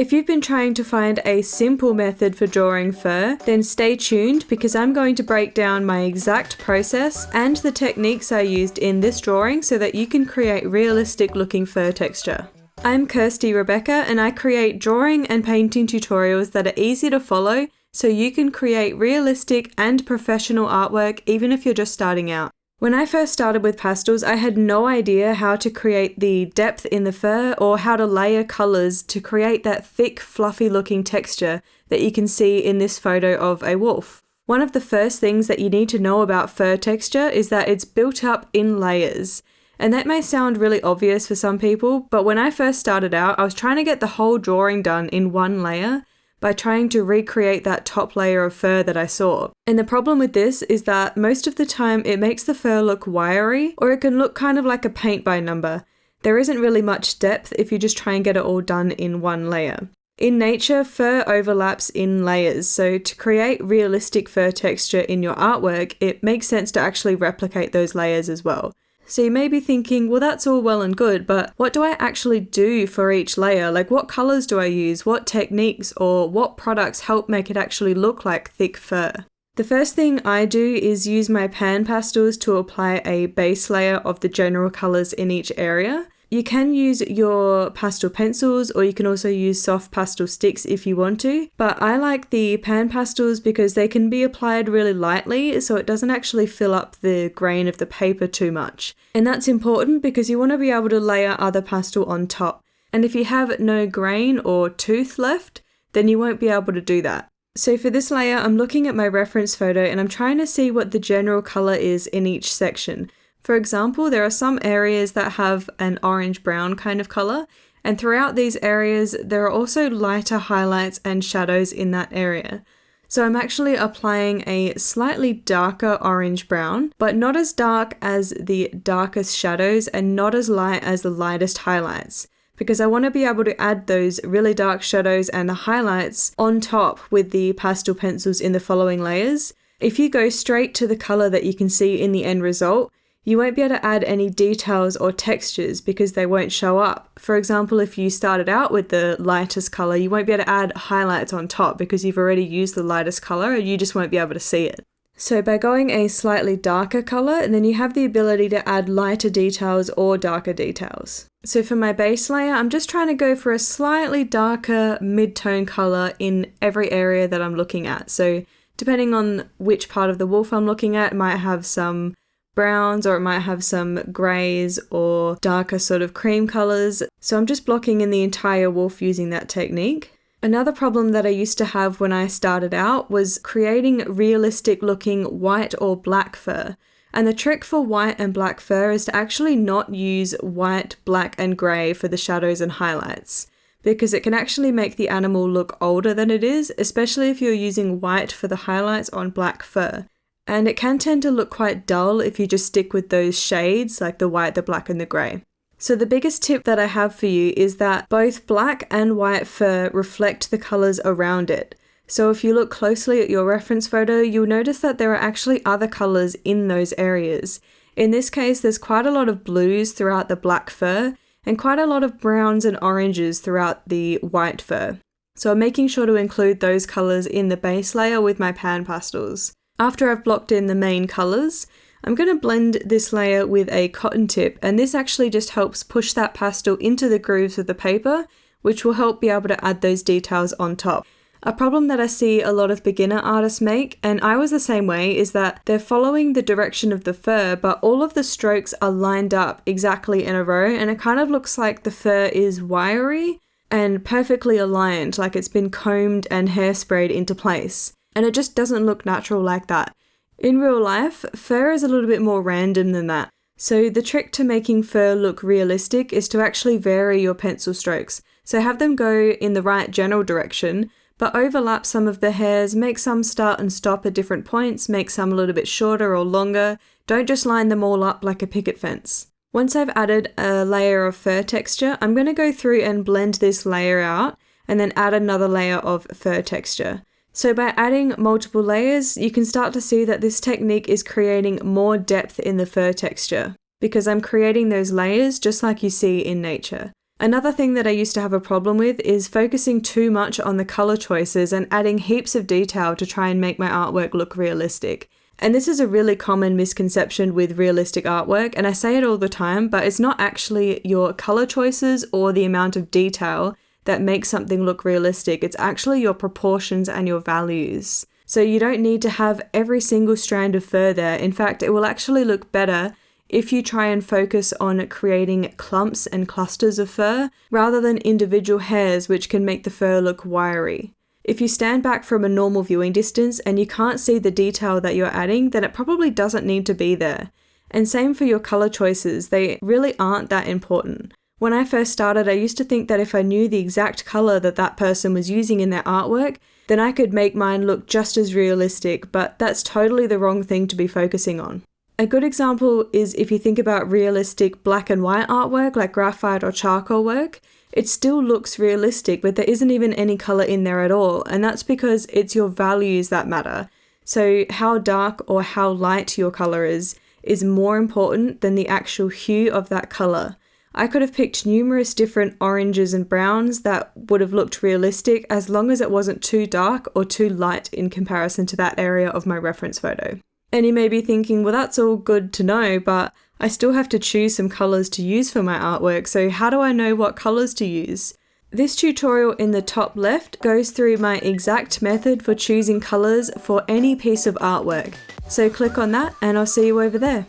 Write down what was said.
If you've been trying to find a simple method for drawing fur, then stay tuned because I'm going to break down my exact process and the techniques I used in this drawing so that you can create realistic looking fur texture. I'm Kirsty Rebecca and I create drawing and painting tutorials that are easy to follow so you can create realistic and professional artwork even if you're just starting out. When I first started with pastels, I had no idea how to create the depth in the fur or how to layer colours to create that thick, fluffy looking texture that you can see in this photo of a wolf. One of the first things that you need to know about fur texture is that it's built up in layers. And that may sound really obvious for some people, but when I first started out, I was trying to get the whole drawing done in one layer by trying to recreate that top layer of fur that I saw. And the problem with this is that most of the time it makes the fur look wiry, or it can look kind of like a paint by number. There isn't really much depth if you just try and get it all done in one layer. In nature, fur overlaps in layers, so to create realistic fur texture in your artwork, it makes sense to actually replicate those layers as well. So you may be thinking, well, that's all well and good, but what do I actually do for each layer? Like, what colors do I use? What techniques or what products help make it actually look like thick fur? The first thing I do is use my pan pastels to apply a base layer of the general colors in each area. You can use your pastel pencils or you can also use soft pastel sticks if you want to, but I like the pan pastels because they can be applied really lightly so it doesn't actually fill up the grain of the paper too much. And that's important because you want to be able to layer other pastel on top. And if you have no grain or tooth left, then you won't be able to do that. So for this layer, I'm looking at my reference photo and I'm trying to see what the general color is in each section. For example, there are some areas that have an orange-brown kind of color, and throughout these areas, there are also lighter highlights and shadows in that area. So I'm actually applying a slightly darker orange-brown, but not as dark as the darkest shadows and not as light as the lightest highlights, because I want to be able to add those really dark shadows and the highlights on top with the pastel pencils in the following layers. If you go straight to the color that you can see in the end result, you won't be able to add any details or textures because they won't show up. For example, if you started out with the lightest color, you won't be able to add highlights on top because you've already used the lightest color and you just won't be able to see it. So by going a slightly darker color, and then you have the ability to add lighter details or darker details. So for my base layer, I'm just trying to go for a slightly darker mid-tone color in every area that I'm looking at. So depending on which part of the wolf I'm looking at, it might have some browns or it might have some greys or darker sort of cream colors. So I'm just blocking in the entire wolf using that technique. Another problem that I used to have when I started out was creating realistic looking white or black fur. And the trick for white and black fur is to actually not use white, black and grey for the shadows and highlights, because it can actually make the animal look older than it is, especially if you're using white for the highlights on black fur. And it can tend to look quite dull if you just stick with those shades like the white, the black and the grey. So the biggest tip that I have for you is that both black and white fur reflect the colours around it. So if you look closely at your reference photo, you'll notice that there are actually other colours in those areas. In this case, there's quite a lot of blues throughout the black fur and quite a lot of browns and oranges throughout the white fur. So I'm making sure to include those colours in the base layer with my pan pastels. After I've blocked in the main colours, I'm going to blend this layer with a cotton tip, and this actually just helps push that pastel into the grooves of the paper, which will help be able to add those details on top. A problem that I see a lot of beginner artists make, and I was the same way, is that they're following the direction of the fur, but all of the strokes are lined up exactly in a row, and it kind of looks like the fur is wiry and perfectly aligned, like it's been combed and hairsprayed into place. And it just doesn't look natural like that. In real life, fur is a little bit more random than that. So the trick to making fur look realistic is to actually vary your pencil strokes. So have them go in the right general direction, but overlap some of the hairs, make some start and stop at different points, make some a little bit shorter or longer. Don't just line them all up like a picket fence. Once I've added a layer of fur texture, I'm going to go through and blend this layer out and then add another layer of fur texture. So by adding multiple layers, you can start to see that this technique is creating more depth in the fur texture because I'm creating those layers just like you see in nature. Another thing that I used to have a problem with is focusing too much on the color choices and adding heaps of detail to try and make my artwork look realistic. And this is a really common misconception with realistic artwork, and I say it all the time, but it's not actually your color choices or the amount of detail that makes something look realistic. It's actually your proportions and your values. So you don't need to have every single strand of fur there. In fact, it will actually look better if you try and focus on creating clumps and clusters of fur rather than individual hairs, which can make the fur look wiry. If you stand back from a normal viewing distance and you can't see the detail that you're adding, then it probably doesn't need to be there. And same for your color choices, they really aren't that important. When I first started, I used to think that if I knew the exact color that that person was using in their artwork, then I could make mine look just as realistic, but that's totally the wrong thing to be focusing on. A good example is if you think about realistic black and white artwork like graphite or charcoal work, it still looks realistic, but there isn't even any color in there at all, and that's because it's your values that matter. So how dark or how light your color is more important than the actual hue of that color. I could have picked numerous different oranges and browns that would have looked realistic as long as it wasn't too dark or too light in comparison to that area of my reference photo. And you may be thinking, well, that's all good to know, but I still have to choose some colors to use for my artwork, so how do I know what colors to use? This tutorial in the top left goes through my exact method for choosing colors for any piece of artwork. So click on that and I'll see you over there.